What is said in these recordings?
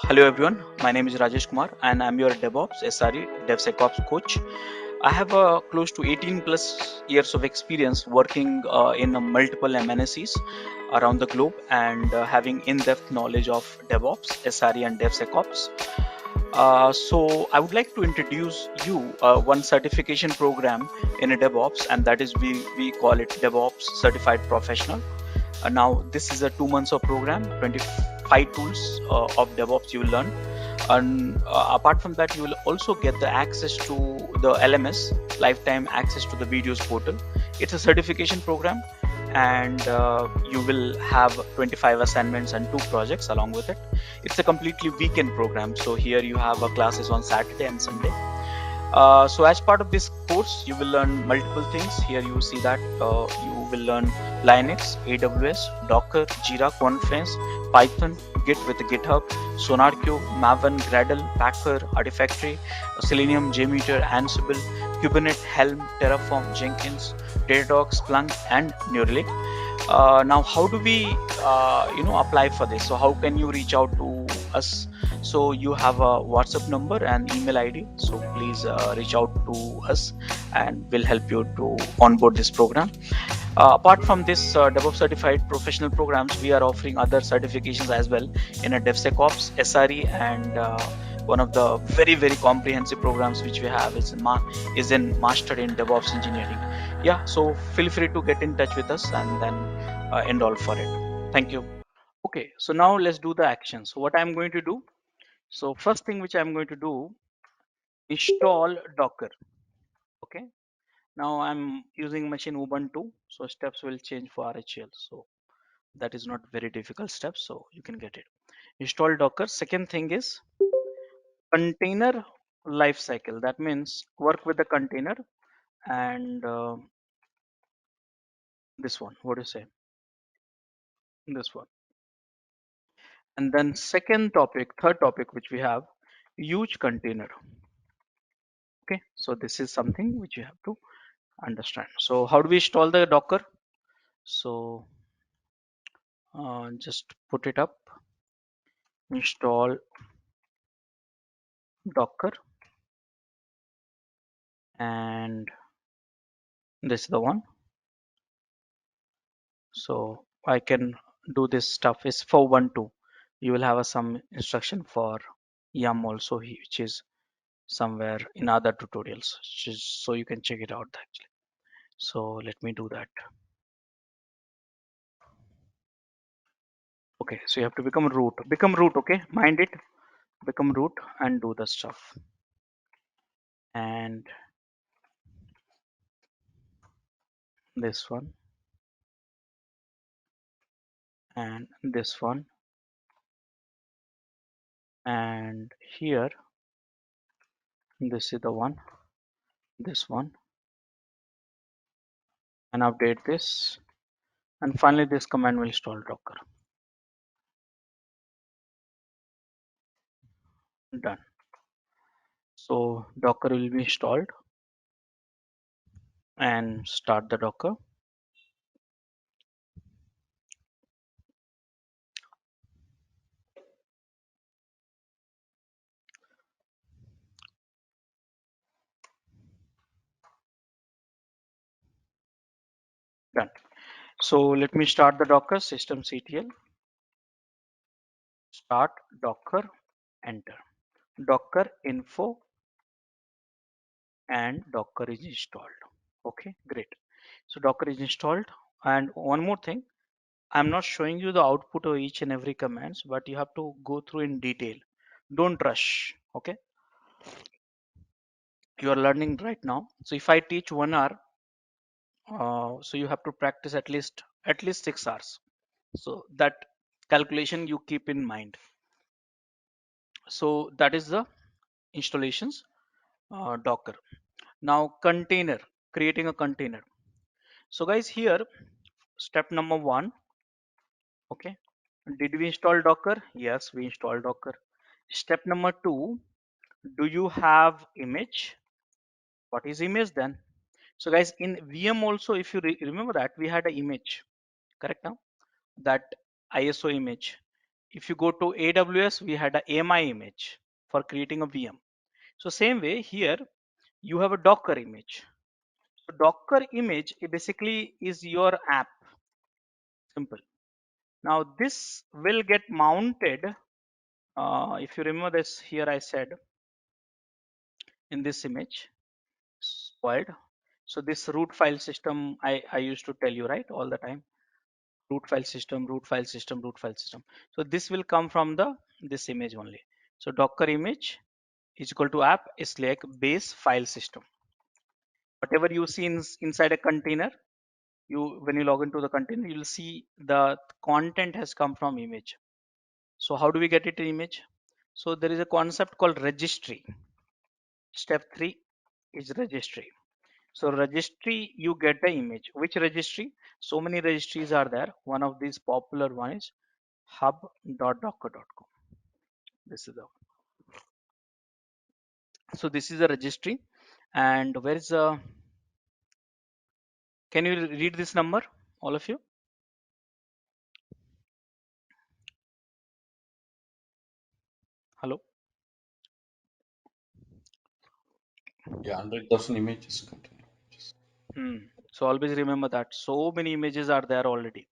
Hello everyone, my name is Rajesh Kumar and I'm your DevOps SRE DevSecOps coach. I have close to 18 plus years of experience working in multiple MNSEs around the globe and having in-depth knowledge of DevOps, SRE and DevSecOps. So I would like to introduce you one certification program in a DevOps, and that is we call it DevOps Certified Professional. Now this is a 2 months of program, 25 tools of DevOps you will learn, and apart from that you will also get the access to the LMS, lifetime access to the videos portal. It's a certification program, and you will have 25 assignments and 2 projects along with it. It's a completely weekend program, so here you have classes on Saturday and Sunday. So as part of this course, you will learn multiple things. Here you see that you will learn Linux, AWS, Docker, Jira, Confluence, Python, Git with GitHub, SonarQube, Maven, Gradle, Packer, Artifactory, Selenium, JMeter, Ansible, Kubernetes, Helm, Terraform, Jenkins, Datadog, Splunk, and Neuralink. Now, how do we, apply for this? So how can you reach out to us? So you have a WhatsApp number and email ID, so please reach out to us and we'll help you to onboard this program. Apart from this DevOps certified professional programs, we are offering other certifications as well in a DevSecOps, SRE, and one of the very comprehensive programs which we have is in Master in DevOps Engineering. Yeah, so feel free to get in touch with us and then enroll for it. Thank you. Okay, so now let's do the action. So what I'm going to do, so first thing which I'm going to do, install Docker. Okay. Now I'm using machine Ubuntu, so steps will change for RHEL. So that is not very difficult steps, so you can get it. Install Docker. Second thing is container lifecycle. That means work with the container and this one. What do you say? This one. And then third topic which we have, huge container. Okay, so this is something which you have to understand. So how do we install the Docker? So just put it up, install Docker, and this is the one. So I can do this stuff is for 1.2. You will have some instruction for yum also, which is somewhere in other tutorials, so you can check it out actually. So let me do that. Okay, so you have to become root. Okay, mind it, become root and do the stuff. And this one and this one, and here this is the one, this one, and update this, and finally this command will install Docker. Done. So Docker will be installed, and start the Docker. Done. So let me start the Docker systemctl start Docker, enter. Docker info and Docker is installed. Okay, great. So Docker is installed, and one more thing, I'm not showing you the output of each and every commands, but you have to go through in detail. Don't rush. Okay, you are learning right now. So if I teach 1 hour, so you have to practice at least 6 hours. So that calculation you keep in mind. So that is the installations Docker. Now container, creating a container. So guys, here step number 1. Okay, did we install Docker? Yes, we installed Docker. Step number 2, do you have image? What is image then? So guys, in VM also, if you remember that we had an image, correct? Now that ISO image. If you go to AWS, we had a AMI image for creating a VM. So same way here, you have a Docker image. So Docker image basically is your app. Simple. Now this will get mounted. If you remember this, here I said in this image, spoiled. So this root file system, I used to tell you, right, all the time. Root file system, root file system, root file system. So this will come from the this image only. So Docker image is equal to app is like base file system. Whatever you see inside a container, you when you log into the container, you'll see the content has come from image. So how do we get it in image? So there is a concept called registry. Step 3 is registry. So registry, you get the image. Which registry? So many registries are there. One of these popular one is hub.docker.com. This is the so this is a registry. And where is the can you read this number, all of you? Hello? Yeah, 100,000 images. Hmm. So always remember that so many images are there already.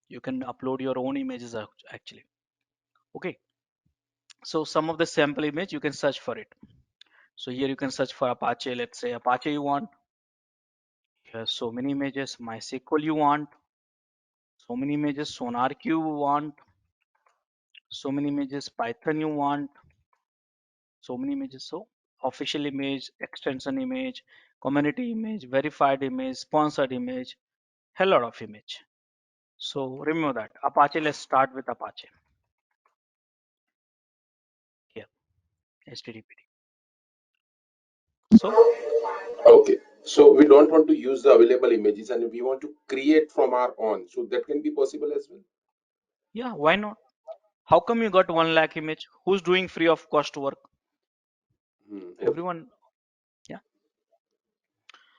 You can upload your own images actually. Okay. So some of the sample image you can search for it. So here you can search for Apache. Let's say Apache you want. Here's so many images. MySQL you want. So many images. SonarQube you want. So many images. Python you want. So many images. So official image, extension image, community image, verified image, sponsored image, hell lot of image. So remember that Apache. Let's start with Apache here. HTTP. So Okay. So we don't want to use the available images and we want to create from our own. So that can be possible as well. yeah, why not? How come you got 1 lakh image? Who's doing free of cost work? Okay. Everyone. Yeah.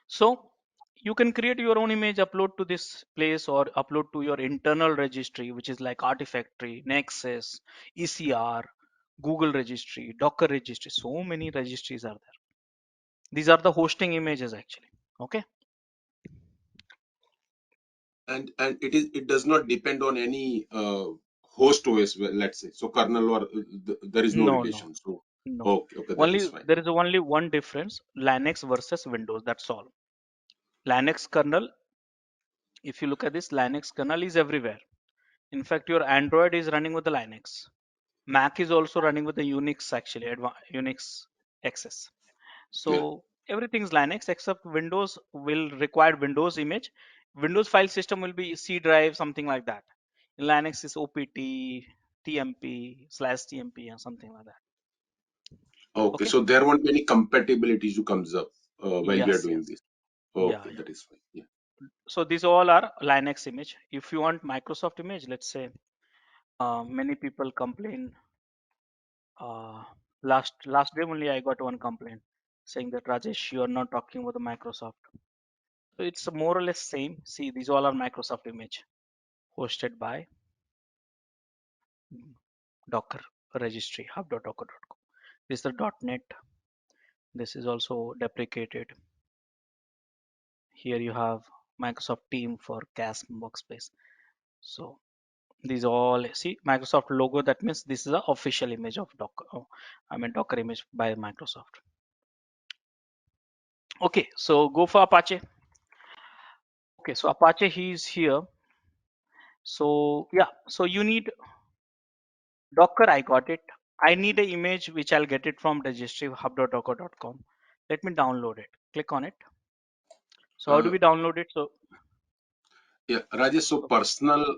So you can create your own image, upload to this place or upload to your internal registry, which is like Artifactory, Nexus, ECR, Google registry, Docker registry. So many registries are there. These are the hosting images actually. Okay. And it does not depend on any host OS, well, let's say. So kernel or there is no No, no, relation. So no. okay, that is Only fine. there is only one difference: Linux versus Windows. That's all. Linux kernel. If you look at this, Linux kernel is everywhere. In fact, your Android is running with the Linux. Mac is also running with the Unix actually, Unix access. Yeah. So everything's Linux except Windows will require Windows image. Windows file system will be C drive, something like that. In Linux is OPT, TMP/TMP, or something like that. Okay. Okay. So there won't be any compatibility issue comes up while we are Yes, doing yes. this. Yeah, Okay, yeah. that is fine. Yeah. So these all are Linux image. If you want Microsoft image, let's say many people complain. Uh, last day only I got one complaint saying that Rajesh, you are not talking about the Microsoft. So it's more or less same. See, these all are Microsoft image hosted by Docker registry hub.docker.com. This is the .NET. This is also deprecated. Here you have Microsoft Team for CAS workspace. So these all see Microsoft logo. That means this is the official image of Docker. I mean Docker image by Microsoft. Okay, so go for Apache. Okay, so Apache is here. So yeah, so you need Docker. I got it. I need an image which I'll get it from registry hub.docker.com. Let me download it. Click on it. So how do Uh, we download it? So Yeah, Rajesh, so personal,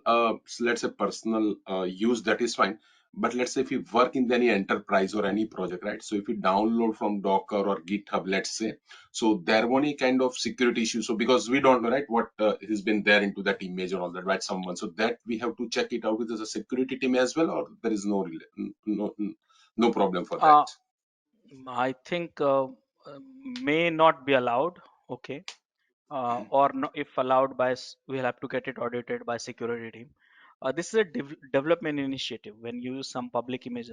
let's say personal use, that is fine. But let's say if you work in any enterprise or any project, right? So if you download from Docker or GitHub, let's say, so there won't any kind of security issue. So because we don't know, right, what has been there into that image or all that, right? Someone. So that we have to check it out with the security team as well, or there is no problem for that. uh, I think may not be allowed. Okay. Or no, if allowed by we'll have to get it audited by security team. This is a development initiative. When you use some public image,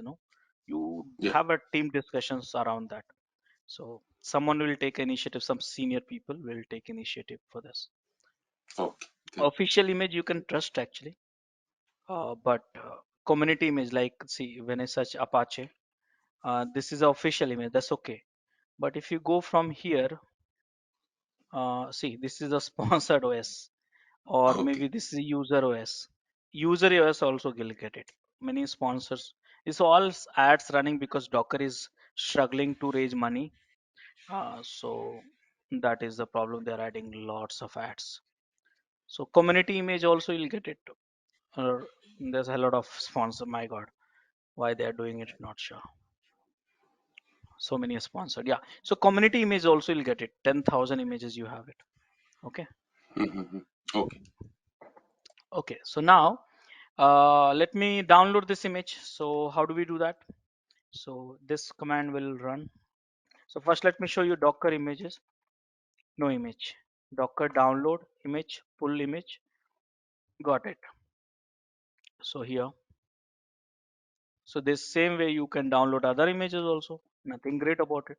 you Yeah. have a team discussions around that. So someone will take initiative. Some senior people will take initiative for this. Okay. Okay. Official image you can trust actually, but community image, like see when I search Apache, this is the official image. That's okay. But if you go from here, see this is a sponsored OS, or Okay. maybe this is user OS. User OS also will get it. Many sponsors. It's all ads running because Docker is struggling to raise money. So that is the problem. They're adding lots of ads. So community image also you'll get it. Uh, there's a lot of sponsor. My God, why they are doing it? Not sure. So many are sponsored. Yeah. So community image also you'll get it. 10,000 images you have it. Okay. Mhm. Okay. Okay. So now let me download this image. So how do we do that? So this command will run. So first let me show you Docker images. No image. Docker download image, pull image. Got it. So here. So this same way you can download other images also. Nothing great about it.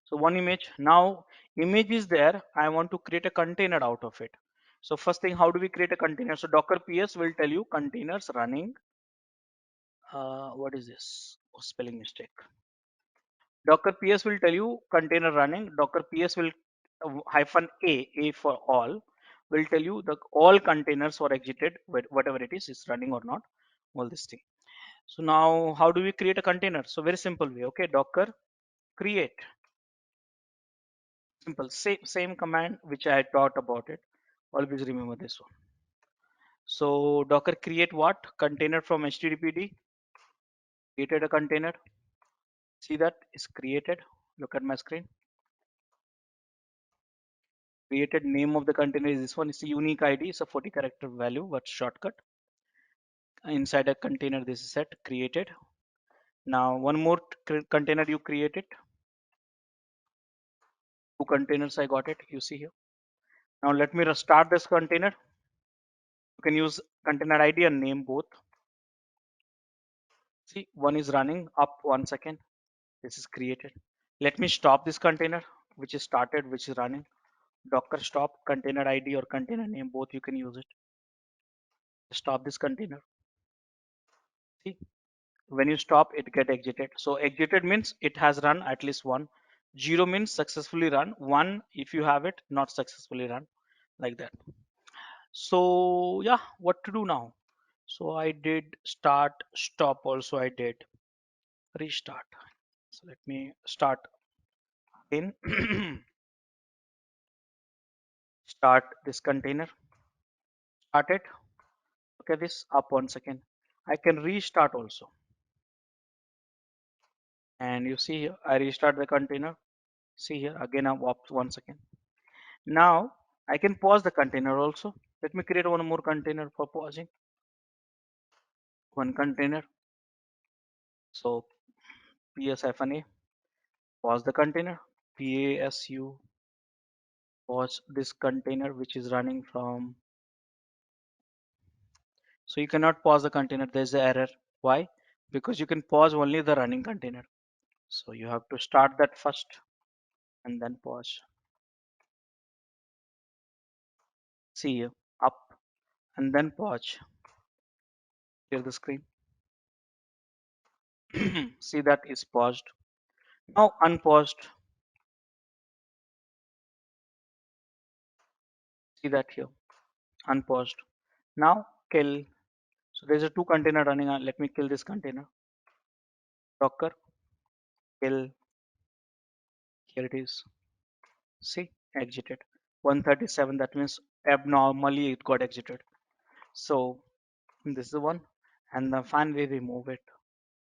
So one image. Now image is there. I want to create a container out of it. So first thing, how do we create a container? So Docker PS will tell you containers running. What is this? Oh, spelling mistake. Docker PS will tell you container running. Docker PS will hyphen A for all, will tell you the all containers were exited, whatever it is running or not, all this thing. So now how do we create a container? So very simple way. Okay, Docker create. Simple. Same command which I taught about it. Always remember this one. So Docker create what? Container from HTTPD. Created a container. See that is created. Look at my screen. Created name of the container is this one. It's a unique ID. It's a 40 character value, but shortcut. Inside a container, this is set created. Now one more container you created. Two containers I got it. You see here. Now let me restart this container. You can use container ID and name both. See, one is running up 1 second. This is created. Let me stop this container, which is started, which is running. Docker stop container ID or container name, both you can use it. Stop this container. See, when you stop, it get exited. So exited means it has run at least one. Zero means successfully run. One, if you have it, not successfully run, like that. So yeah, what to do now? So I did start, stop also I did, restart. So let me start in, start this container, start it. Okay, this up 1 second. I can restart also. And you see here, I restart the container. See here, again I'm up 1 second. Now I can pause the container also. Let me create one more container for pausing. One container. So ps-a, pause the container. PASU, pause this container which is running from. So you cannot pause the container. There's an error. Why? Because you can pause only the running container. So you have to start that first and then pause. See here, up and then pause. Clear the screen. See that is paused. Now unpaused. See that here, unpaused. Now kill. So there's a two container running on. Let me kill this container. Docker kill. Here it is. See, exited. 137. That means abnormally it got exited. So this is the one, and the fan we remove it.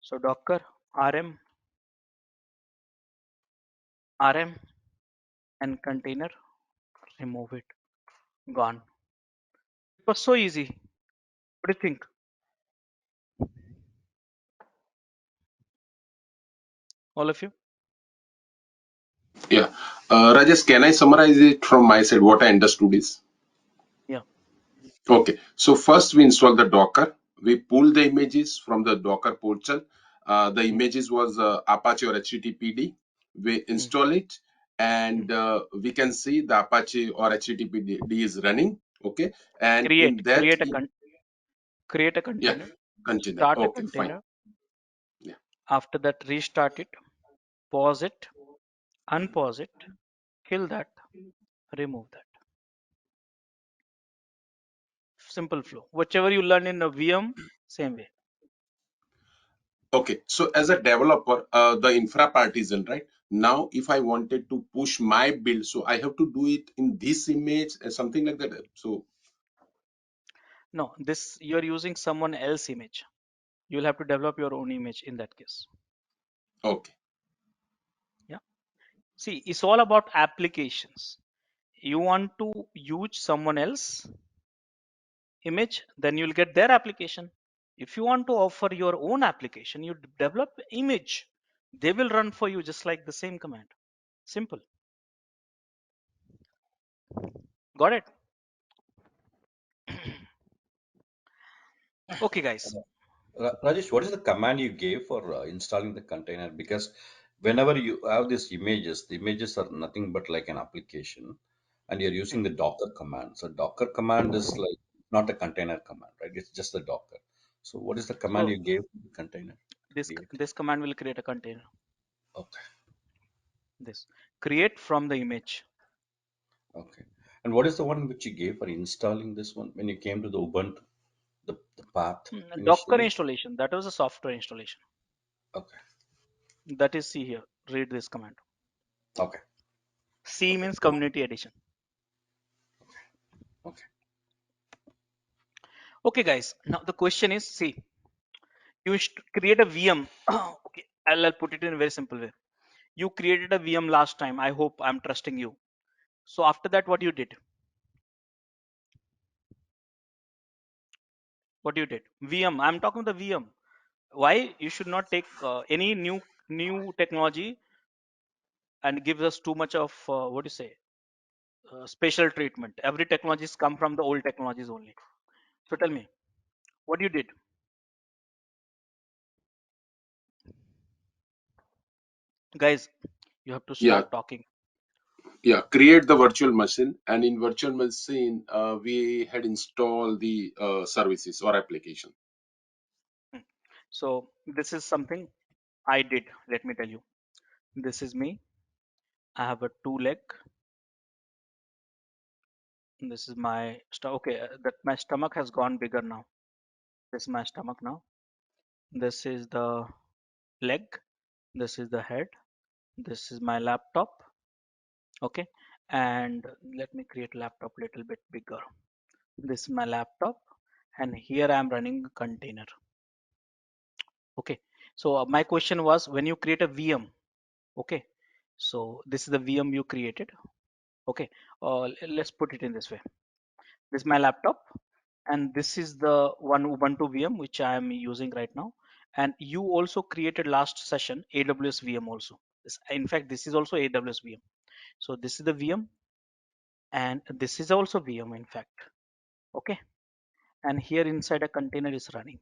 So Docker rm and container, remove it. Gone. It was so easy. What do you think, all of you? Yeah. Rajesh, can I summarize it from my side? What I understood is Yeah. Okay, so first we install the Docker. We pull the images from the Docker portal. The Mm, images was Apache or HTTPD. We mm, install it, mm. and we can see the Apache or HTTPD is running. Okay, and in that, Create a yeah, container, container. start a Okay, fine. container. Yeah. After that, restart it, pause it, unpause it, kill that, remove that. Simple flow. Whichever you learn in a VM, same way. Okay, so as a developer, the infra part isn't right. Now, if I wanted to push my build, so I have to do it in this image, something like that. So, No, this you're using someone else image. You'll have to develop your own image in that case. okay. Yeah. See, it's all about applications. You want to use someone else image, then you'll get their application. If you want to offer your own application, you develop image. They will run for you just like the same command. Simple. Got it? Okay, guys. Rajesh, what is the command you gave for installing the container? Because whenever you have these images, the images are nothing but like an application, and you're using Hmm. the Docker command. So Docker command is like not a container command, right? It's just the Docker. So what is the command So you gave to the container to this create? this command will create a container. Okay, This create from the image. okay. And what is the one which you gave for installing this one when you came to the Ubuntu, the path Docker initially? installation. That was a software installation. Okay, That is C here. Read this command. okay, C okay, means community edition. okay. Okay, guys. Now the question is, see, you create a VM. Okay, I'll put it in a very simple way. You created a VM last time. I hope I'm trusting you. So after that, what you did? What you did? VM. I'm talking the VM. Why you should not take any new technology and give us too much of what do you say special treatment. Every technologies come from the old technologies only. So tell me, what you did, guys? You have to Yeah, start talking. yeah. Create the virtual machine, and in virtual machine, we had installed the services or application. Hmm. So this is something I did. Let me tell you. This is me. I have a two leg. This is my okay. That my stomach has gone bigger now. This is my stomach now. This is the leg. This is the head. This is my laptop. Okay, and let me create laptop little bit bigger. This is my laptop, and here I am running a container. Okay, so my question was, when you create a VM, okay, so this is the VM you created. Okay, let's put it in this way. This is my laptop, and this is the one Ubuntu VM which I am using right now. And you also created last session AWS VM also. In fact, this is also AWS VM. So this is the VM, and this is also VM in fact. Okay, and here inside a container is running.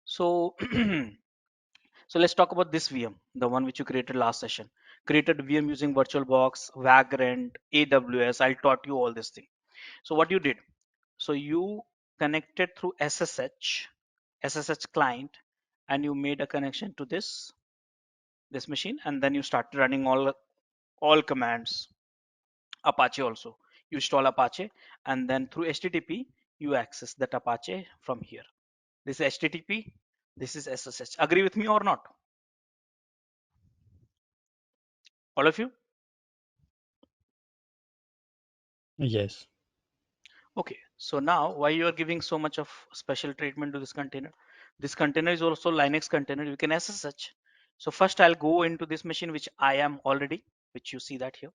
So so let's talk about this VM, the one which you created last session. Created VM using VirtualBox, Vagrant, AWS. I taught you all this thing. So what you did? So you connected through SSH client, and you made a connection to this machine, and then you started running all commands. Apache also. You install Apache, and then through HTTP you access that Apache from here. This is HTTP. This is SSH. Agree with me or not? All of you? Yes. Okay. So now why you are giving so much of special treatment to this container? This container is also Linux container. You can SSH. So first I'll go into this machine which I am already, which you see that here.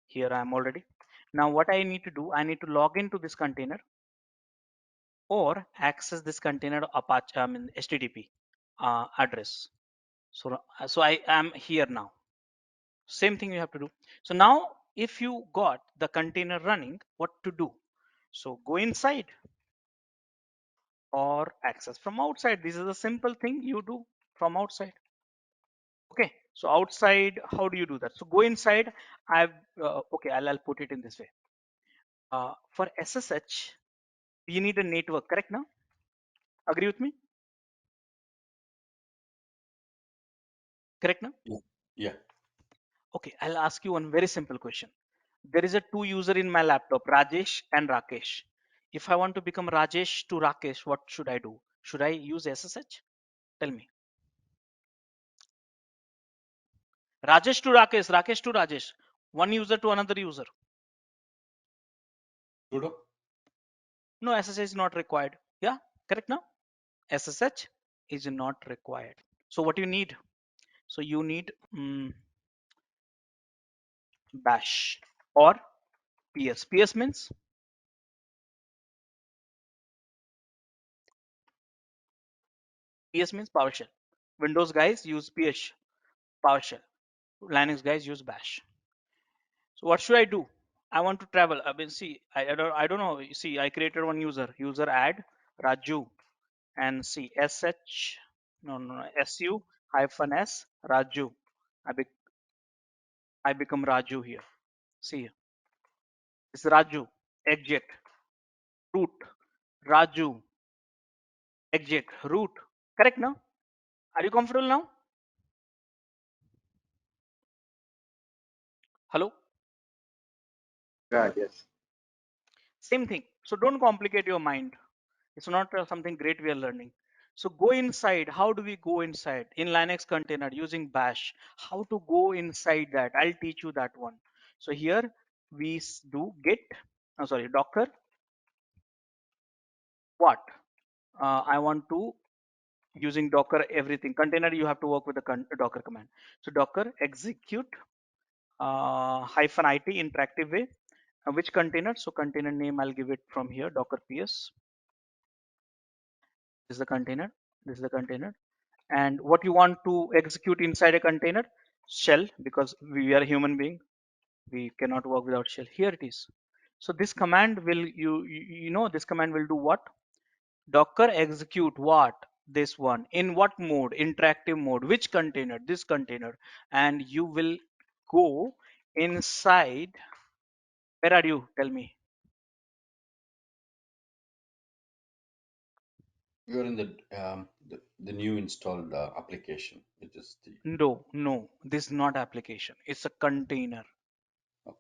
Here I am already. Now what I need to do, I need to log into this container or access this container Apache, I mean HTTP address. So I am here now. Same thing you have to do. So now if you got the container running, what to do? So go inside or access from outside. This is a simple thing you do from outside. Okay, so outside, how do you do that? So go inside. I've okay, I'll put it in this way. For SSH, you need a network, correct now? Agree with me? Correct now? Yeah. Yeah. Okay, I'll ask you one very simple question. There is a two user in my laptop, Rajesh and Rakesh. If I want to become Rajesh to Rakesh, what should I do? Should I use SSH? Tell me. Rajesh to Rakesh, Rakesh to Rajesh. One user to another user. Sudo. No, SSH is not required. Yeah, correct now? SSH is not required. So what you need? So you need bash or ps. Ps means PowerShell. Windows guys use ps, PowerShell. Linux guys use bash. So what should I do? I want to travel. I mean, see, I don't know. See, I created one user. User add Raju and see sh no su hyphen s Raju. I bec I become Raju here. See, it's Raju. Exit root. Raju exit root. Correct now? Are you comfortable now? Hello? Yeah, yes. Same thing. So don't complicate your mind. It's not something great we are learning. So go inside. How do we go inside in Linux container using bash? How to go inside that? I'll teach you that one. So here we do git. Oh, sorry, Docker. What? I want to using Docker everything container. You have to work with the Docker command. So Docker execute hyphen it interactive way. Which container? So container name I'll give it from here. Docker ps. This is the container. This is the container. And what you want to execute inside a container? Shell, because we are human being. We cannot work without shell. Here it is. So this command will you know this command will do what? Docker execute what? This one. In what mode? Interactive mode. Which container? This container. And you will go inside. Where are you? Tell me. You're in the new installed application, which is the No, no. This is not application. It's a container. okay.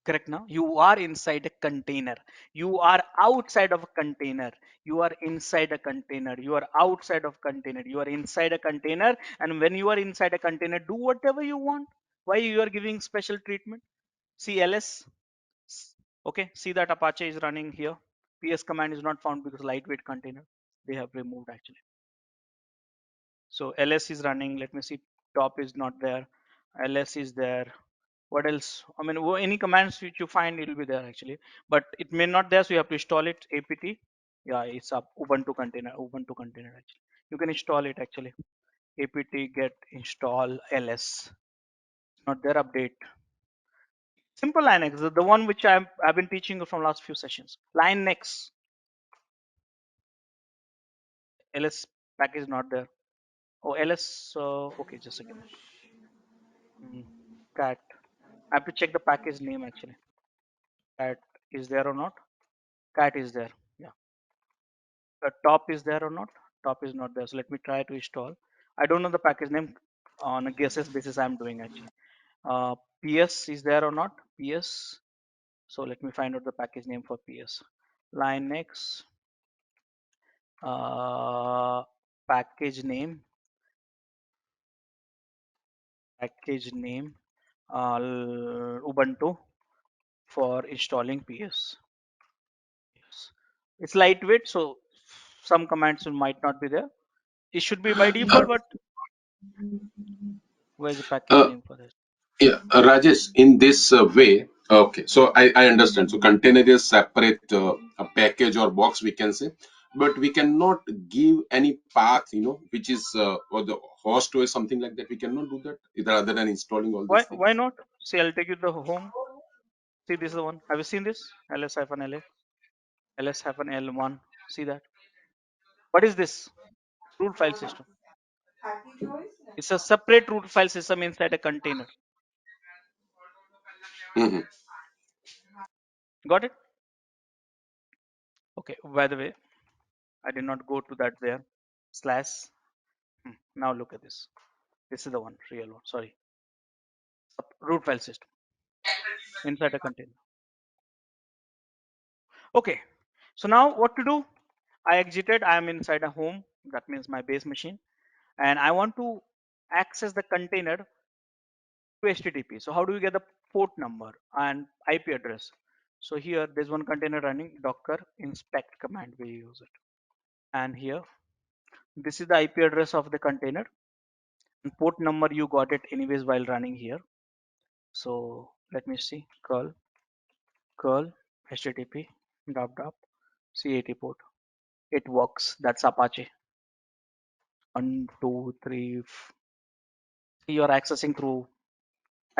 Correct now? You are inside a container. You are outside of a container. You are inside a container. You are outside of container. You are inside a container. And when you are inside a container, do whatever you want. Why you are giving special treatment? See ls. Okay. See that Apache is running here. PS command is not found because lightweight container. They have removed actually. So ls is running. Let me see. Top is not there. Ls is there. What else? I mean, any commands which you find, it will be there actually, but it may not there, so you have to install it. Apt, yeah, it's up. Ubuntu container actually. You can install it actually. Apt get install ls. It's not there. Update. Simple Linux, the one which I've been teaching you from last few sessions. Linux ls package not there. Oh, ls. Okay, just a second. Cat. I have to check the package name actually. Cat is there or not? Cat is there. Yeah. Top is there or not? Top is not there. So let me try to install. I don't know the package name. On a guesses basis I'm doing actually. PS is there or not? PS. So let me find out the package name for PS. Linux uh, package name. Package name Ubuntu for installing PS. Yes. It's lightweight, so some commands might not be there. It should be by default, but where's the package Uh, name for this? Yeah, Rajesh, in this way, okay, so I understand. So container is separate a package or box, we can say, but we cannot give any path, which is or the host or something like that. We cannot do that either other than installing all these Why things. not? See, I'll take you to the home. See, this is the one. Have you seen this? ls-la. ls-l1. See that? What is this? Root file system. It's a separate root file system inside a container. Hmm. Got it? Okay. By the way, I did not go to that there. Slash. Now look at this. This is the one, real one. Sorry. Root file system inside a container. Okay. So now what to do? I exited. I am inside a home. That means my base machine. And I want to access the container to HTTP. So how do we get the port number and IP address? So here there's one container running Docker inspect command. We use it. And here this is the IP address of the container. And port number you got it anyways while running here. So let me see curl HTTP dot CAT port. It works. That's Apache. 1 2 3 you're accessing through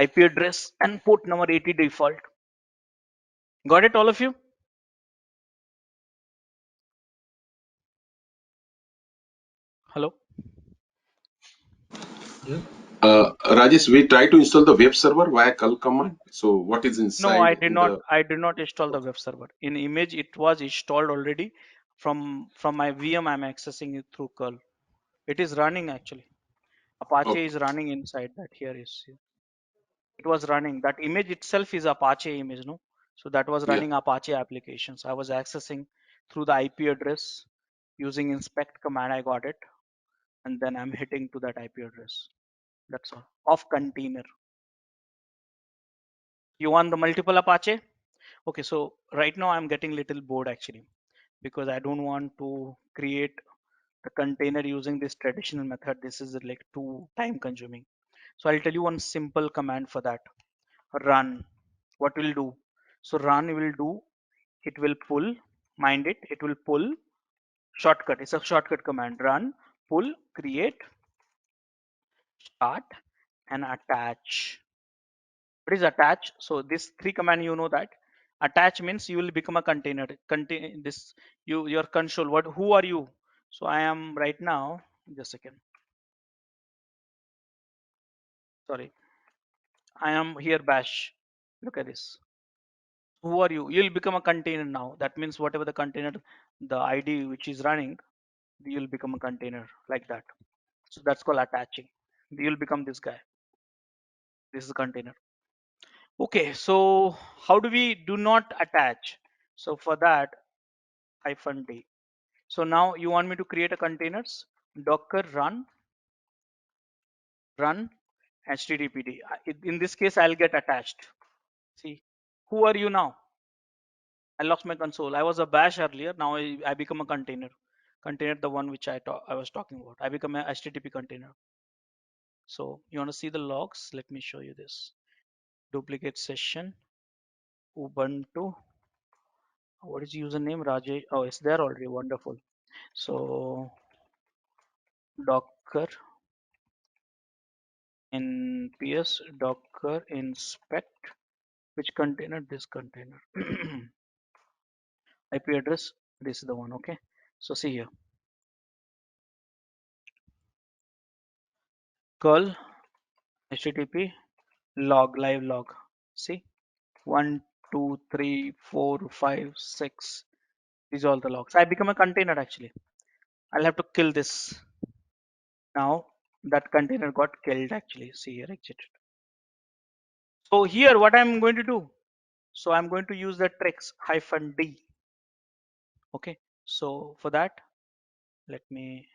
IP address and port number 80 default. Got it, all of you? Hello? Yeah. Rajesh, we try to install the web server via curl command. So what is No, inside I did in not. the I did not install the web server. In image, it was installed already. From my VM, I'm accessing it through curl. It is running actually. Apache okay, is running inside that. Here is it was running. That image itself is Apache image, no? So that was yeah. running Apache applications. I was accessing through the IP address using inspect command. I got it, and then I'm hitting to that IP address. That's all. Of container. You want the multiple Apache? Okay, so right now I'm getting little bored actually because I don't want to create the container using this traditional method. This is like too time consuming. So I'll tell you one simple command for that. Run. What will do? So run will do, it will pull, mind it, it will pull shortcut. It's a shortcut command. Run, pull, create, start, and attach. What is attach? So this three command, you know that attach means you will become a container. Contain this, your console. What? Who are you? So I am right now. Just a second. Sorry, I am here. Bash. Look at this. Who are you? You'll become a container now. That means whatever the container, the ID which is running, you'll become a container like that. So that's called attaching. You'll become this guy. This is a container. Okay. So how do we do not attach? So for that, -d. So now you want me to create a containers, Docker run HTTPD. In this case, I'll get attached. See, who are you now? I lost my console. I was a bash earlier. Now I become a container. Container, the one which I was talking about. I become a HTTP container. So you want to see the logs? Let me show you this. Duplicate session, Ubuntu. What is username? Rajesh. Oh, it's there already. Wonderful. So Docker nps Docker inspect. Which container? This container. IP address. This is the one. Okay. So see here. Curl HTTP log live log. See 1 2 3 4 5 6. These are all the logs. I become a container actually. I'll have to kill this. Now that container got killed actually. See here, exited. So here what I'm going to do. So I'm going to use the tricks -d. Okay. So for that, let me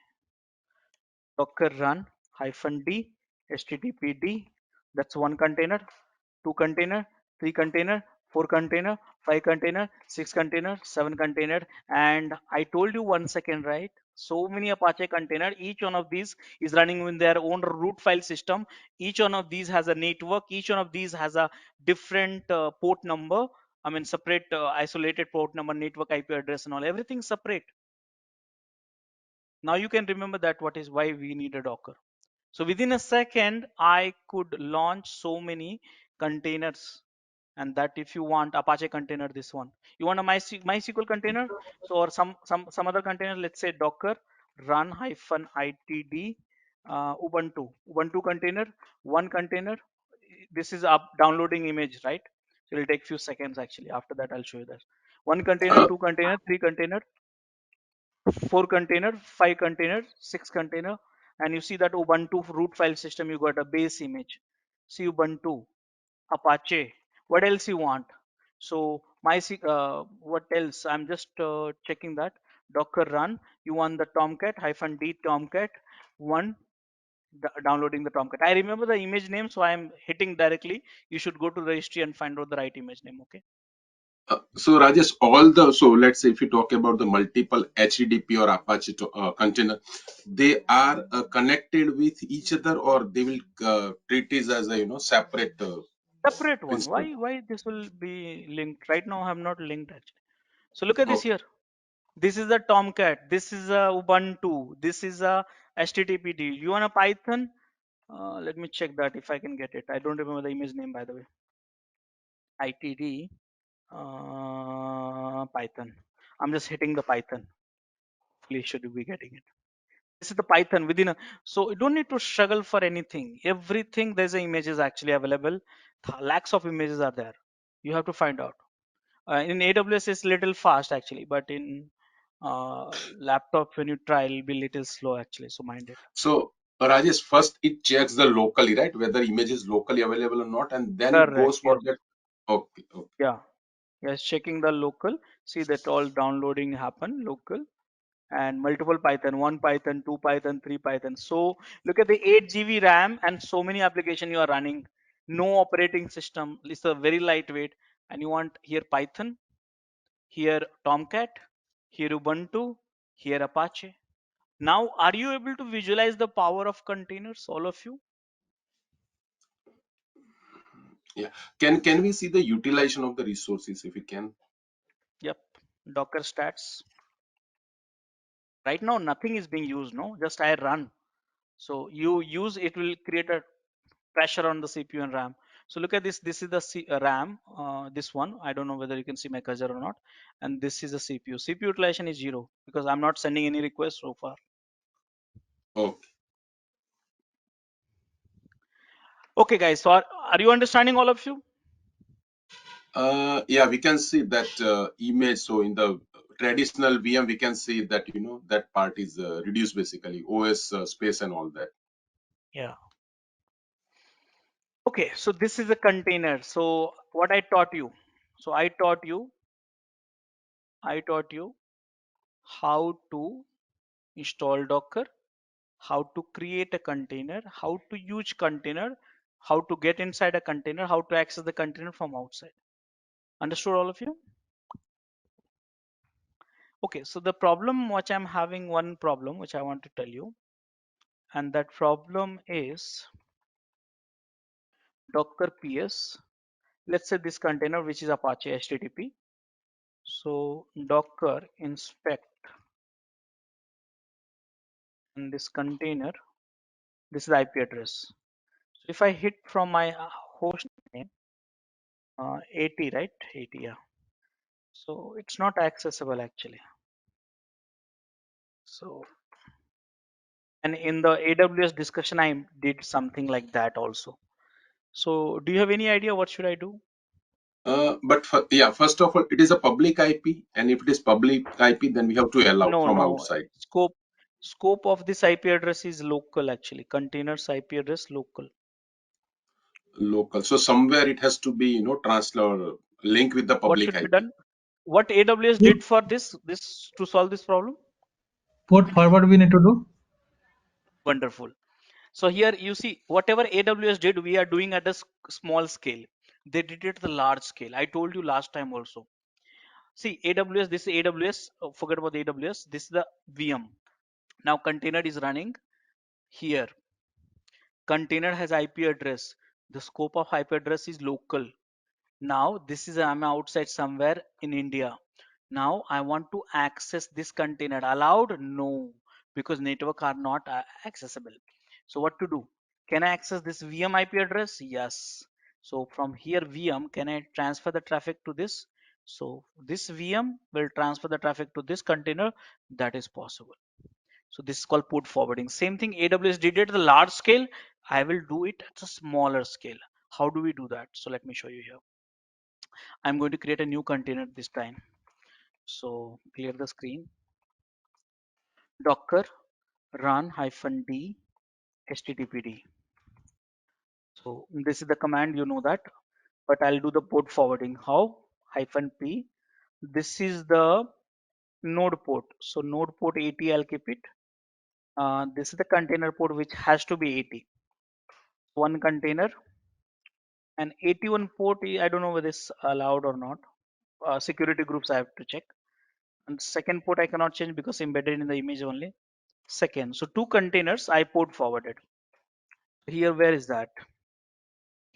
Docker run -d httpd. That's one container, two container, three container, four container, five container, six container, seven container. And I told you 1 second, right? So many Apache container, each one of these is running in their own root file system. Each one of these has a network. Each one of these has a different port number. I mean, separate isolated port number, network IP address and all, everything separate. Now you can remember that what is why we need a Docker. So within a second, I could launch so many containers and that if you want Apache container, this one, you want a MySQL container, so or some other container, let's say Docker run hyphen itd Ubuntu container, one container. This is up downloading image, right? So it'll take few seconds actually. After that, I'll show you that. One container, Uh, two container, three container, four container, five container, six container, and you see that Ubuntu root file system. You got a base image. See Ubuntu, Apache. What else you want? So what else? I'm just checking that Docker run. You want the Tomcat hyphen d Tomcat one. Downloading the Tomcat. I remember the image name, so I'm hitting directly. You should go to the registry and find out the right image name. Okay. so Rajesh, so let's say if you talk about the multiple HTTP or Apache container, they are connected with each other, or they will treat it as a separate Separate one. instance. Why this will be linked? Right now, I have not linked actually. So look at this Okay. here. This is a Tomcat. This is a Ubuntu. This is a HTTPD. You want a Python? Let me check that if I can get it. I don't remember the image name by the way. ITD Python. I'm just hitting the Python. Hopefully, should be getting it. This is the Python within a. So you don't need to struggle for anything. Everything there's a images actually available. Lakhs of images are there. You have to find out. In AWS it's little fast actually, but in laptop when you try it'll be little slow actually. So mind it. So Rajesh, first it checks the locally, right, whether image is locally available or not, and then it Correct. goes for Yes. that. Okay, okay, Yeah. Yes. Checking the local. See that all downloading happen local and multiple Python, one Python, two Python, three Python. So look at the 8 GB RAM and so many application you are running. No operating system. It's a very lightweight. And you want here Python, here Tomcat, here Ubuntu, here Apache. Now, are you able to visualize the power of containers, all of you? yeah. Can we see the utilization of the resources if we can? Yep. Docker stats. Right now, nothing is being used, no? Just I run. So you use it will create a pressure on the CPU and RAM. So look at this. This is the RAM. This one. I don't know whether you can see my cursor or not. And this is the CPU. CPU utilization is 0 because I'm not sending any requests so far. Okay. Okay, guys. So are you understanding all of you? Yeah, we can see that image. So in the traditional VM, we can see that that part is reduced basically, OS space and all that. Yeah. Okay. So this is a container. So what I taught you. So I taught you how to install Docker, how to create a container, how to use container, how to get inside a container, how to access the container from outside. Understood all of you? Okay, so the problem which I'm having, one problem which I want to tell you, and that problem is Docker PS. Let's say this container which is Apache HTTP. So Docker inspect in this container. This is the IP address. So if I hit from my host name, 80, right? 80, yeah. So it's not accessible actually. So, and in the AWS discussion, I did something like that also. So do you have any idea what should I do? Yeah, first of all, it is a public IP, and if it is public IP, then we have to allow No, from no. outside, Scope of this IP address is local actually. Containers IP address local. local. So somewhere it has to be, translate link with the What public should be IP. done? What AWS Put did for this to solve this problem? put forward we need to do. Wonderful. So here you see whatever AWS did, we are doing at a small scale. They did it at the large scale. I told you last time also. See AWS, this is AWS. Forget about the AWS. This is the VM. Now container is running here. Container has IP address. The scope of IP address is local. Now this is I'm outside somewhere in India. Now I want to access this container. Allowed? No, because network are not accessible. So what to do? Can I access this VM IP address? Yes. So from here VM, can I transfer the traffic to this? So this VM will transfer the traffic to this container. That is possible. So this is called port forwarding. Same thing AWS did it at the large scale. I will do it at a smaller scale. How do we do that? So let me show you here. I'm going to create a new container this time. So clear the screen. Docker run -d httpd. So this is the command, you know that, but I'll do the port forwarding. How? -p. This is the node port. So node port 80, I'll keep it. This is the container port which has to be 80. One container and 81 port. I don't know whether it's allowed or not. Security groups I have to check. And second port I cannot change because embedded in the image only. Second. So two containers I port forwarded. Here, where is that?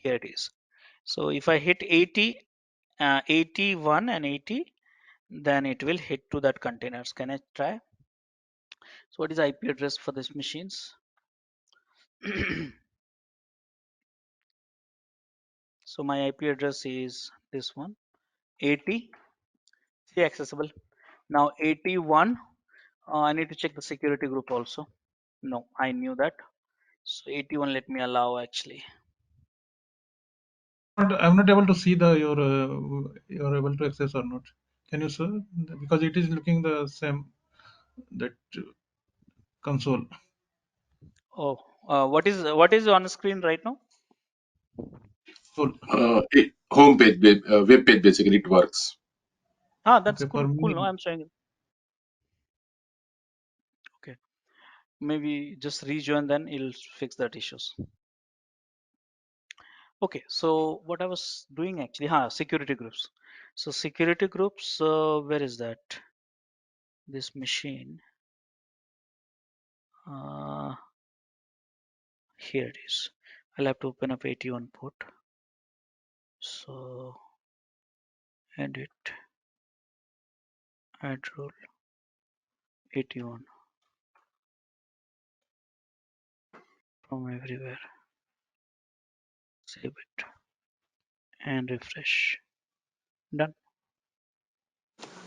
Here it is. So if I hit 80, 81 and 80, then it will hit to that containers. Can I try? So what is IP address for these machines? So my IP address is this one, 80. See, accessible. Now 81. I need to check the security group also. No, I knew that. So 81, let me allow actually. I'm not able to see the your you're able to access or not. Can you sir? Because it is looking the same that console. Oh, what is on the screen right now? Cool. Home page, web page, basically it works. Ah, that's Okay, for cool. No, me, I'm showing it. Okay, maybe just rejoin, then it'll fix that issues. Okay, so what I was doing actually, security groups. So security groups, where is that? This machine. Uh, Here it is. I'll have to open up 81 port. So edit, add rule, 81 from everywhere. Save it and refresh. Done.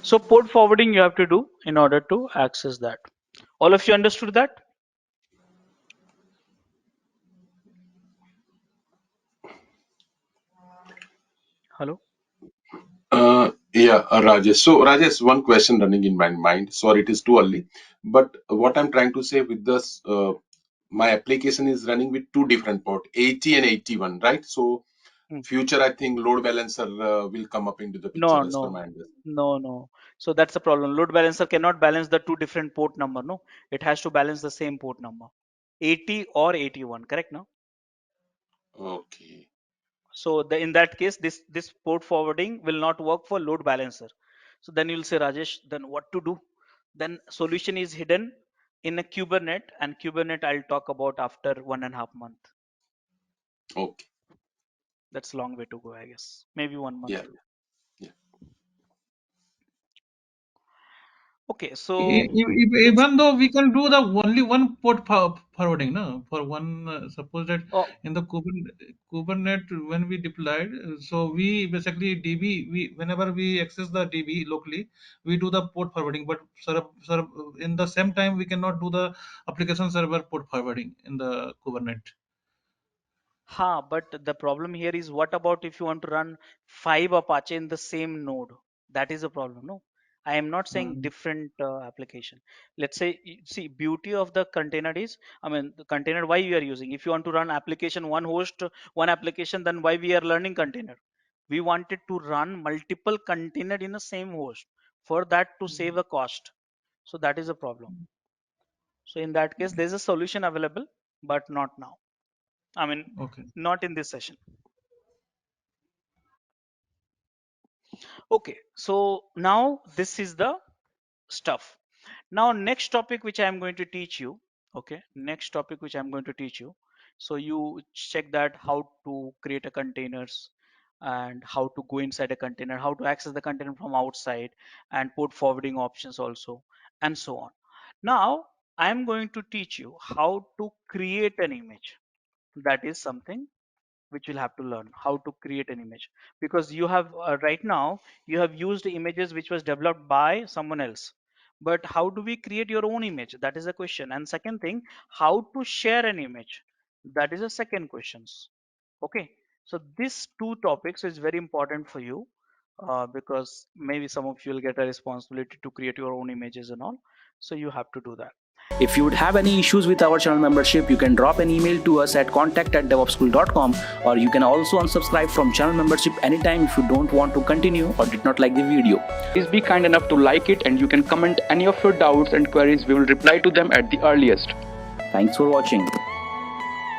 So port forwarding you have to do in order to access that. All of you understood that? Hello? Yeah, Rajesh. So, Rajesh, one question running in my mind. Sorry, it is too early. But what I'm trying to say with this, my application is running with two different port, 80 and 81, right? So, Hmm. future, I think load balancer will come up into the picture No, as per my no, understanding. no. So that's the problem. Load balancer cannot balance the two different port number. No, it has to balance the same port number, 80 or 81. Correct? No. Okay. So in that case, this port forwarding will not work for load balancer. So then you'll say, Rajesh, then what to do? Then solution is hidden in a Kubernetes, and Kubernetes I'll talk about after 1.5 month. Okay. That's a long way to go, I guess. Maybe 1 month. Yeah. Yeah. Okay, so let's. Even though we can do the only one port forwarding, no, for one, suppose that Oh, in the Kubernetes when we deployed, so we basically DB, we whenever we access the DB locally, we do the port forwarding, but in the same time we cannot do the application server port forwarding in the Kubernetes. but the problem here is, what about if you want to run 5 Apache in the same node? That is a problem, no? I am not saying Um, different application. Let's say, see, beauty of the container is, I mean, the container, why we are using? If you want to run application, one host, one application, then why we are learning container? We wanted to run multiple container in the same host. For that, to save a cost. So that is a problem. So in that case, there's a solution available, but not now. I mean, okay. not in this session. Okay, so now this is the stuff. Now next topic which I am going to teach you. Okay, next topic which I'm going to teach you. So you check that how to create a containers, and how to go inside a container, how to access the container from outside, and port forwarding options also, and so on. Now I am going to teach you how to create an image. That is something which you'll have to learn how to create an image, because you have right now you have used images which was developed by someone else, but how do we create your own image? That is a question. And second thing, how to share an image, that is a second questions. Okay, so these two topics is very important for you, because maybe some of you will get a responsibility to create your own images and all, so you have to do that. If you would have any issues with our channel membership, you can drop an email to us at contact@devopsschool.com, or you can also unsubscribe from channel membership anytime if you don't want to continue or did not like the video. Please be kind enough to like it, and you can comment any of your doubts and queries. We will reply to them at the earliest. Thanks for watching.